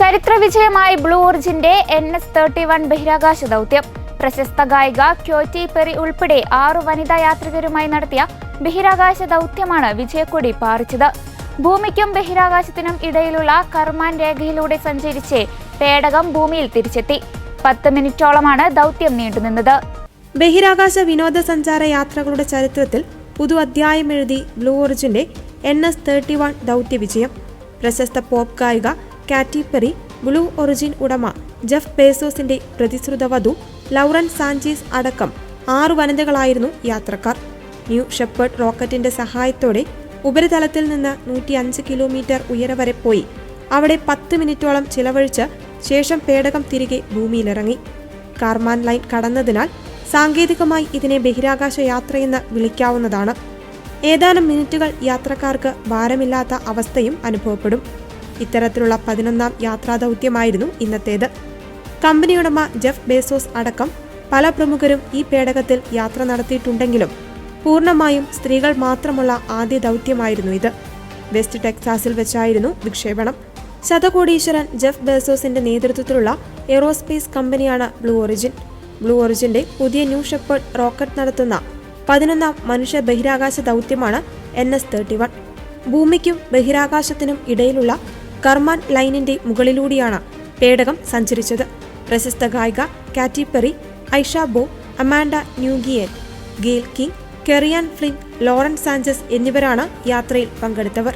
ചരിത്ര വിജയമായി blue ഒറിജിന്റെ NS-31 ബഹിരാകാശ ദൗത്യം. പ്രശസ്ത ഗായിക ക്യാറ്റി പെറി ഉൾപ്പെടെ 6 വനിതാ യാത്രികരുമായി നടത്തിയ ബഹിരാകാശ ദൗത്യമാണ് വിജയക്കൊടി പാറിച്ചത്. ഭൂമിക്കും ബഹിരാകാശത്തിനും ഇടയിലുള്ള കർമാൻ രേഖയിലൂടെ സഞ്ചരിച്ച് പേടകം ഭൂമിയിൽ തിരിച്ചെത്തി. 10 മിനിറ്റോളമാണ് ദൗത്യം നീണ്ടുനിന്നത്. ബഹിരാകാശ വിനോദസഞ്ചാര യാത്രകളുടെ ചരിത്രത്തിൽ പുതു അധ്യായമെഴുതി ബ്ലൂ ഒറിജിന്റെ NS-31 ദൗത്യ വിജയം. പ്രശസ്ത പോപ്പ് ഗായിക ക്യാറ്റി പെറി, ബ്ലൂ ഒറിജിൻ ഉടമ ജെഫ് ബേസോസിന്റെ പ്രതിശ്രുത വധു ലൗറൻ സാഞ്ചീസ് അടക്കം 6 വനിതകളായിരുന്നു യാത്രക്കാർ. ന്യൂ ഷെപ്പേർഡ് റോക്കറ്റിന്റെ സഹായത്തോടെ ഉപരിതലത്തിൽ നിന്ന് 105 കിലോമീറ്റർ ഉയരം വരെ പോയി അവിടെ 10 മിനിറ്റോളം ചിലവഴിച്ച് ശേഷം പേടകം തിരികെ ഭൂമിയിലിറങ്ങി. കാർമാൻ ലൈൻ കടന്നതിനാൽ സാങ്കേതികമായി ഇതിനെ ബഹിരാകാശ യാത്രയെന്ന് വിളിക്കാവുന്നതാണ്. ഏതാനും മിനിറ്റുകൾ യാത്രക്കാർക്ക് ഭാരമില്ലാത്ത അവസ്ഥയും അനുഭവപ്പെടും. ഇത്തരത്തിലുള്ള 11ാം യാത്രാദൗത്യമായിരുന്നു ഇന്നത്തേത്. കമ്പനി ഉടമ ജെഫ് ബേസോസ് അടക്കം പല പ്രമുഖരും ഈ പേടകത്തിൽ യാത്ര നടത്തിയിട്ടുണ്ടെങ്കിലും പൂർണ്ണമായും സ്ത്രീകൾ മാത്രമുള്ള ആദ്യ ദൗത്യമായിരുന്നു ഇത്. വെസ്റ്റ് ടെക്സാസിൽ വെച്ചായിരുന്നു വിക്ഷേപണം. ശതകോടീശ്വരൻ ജെഫ് ബേസോസിന്റെ നേതൃത്വത്തിലുള്ള എയ്റോസ്പേസ് കമ്പനിയാണ് ബ്ലൂ ഒറിജിൻ. ബ്ലൂ ഒറിജിന്റെ പുതിയ ന്യൂ ഷെപ്പേർഡ് റോക്കറ്റ് നടത്തുന്ന 11ാം മനുഷ്യ ബഹിരാകാശ ദൗത്യമാണ് NS-31. ഭൂമിക്കും ബഹിരാകാശത്തിനും ഇടയിലുള്ള കർമാൻ ലൈനിന്റെ മുകളിലൂടെയാണ് പേടകം സഞ്ചരിച്ചത്. പ്രശസ്ത ഗായിക കാറ്റി Perry, Aisha Bowe, Amanda Nguyen, Gayle King, Kerianne Flynn, Lauren Sanchez എന്നിവരാണ് യാത്രയിൽ പങ്കെടുത്തവർ.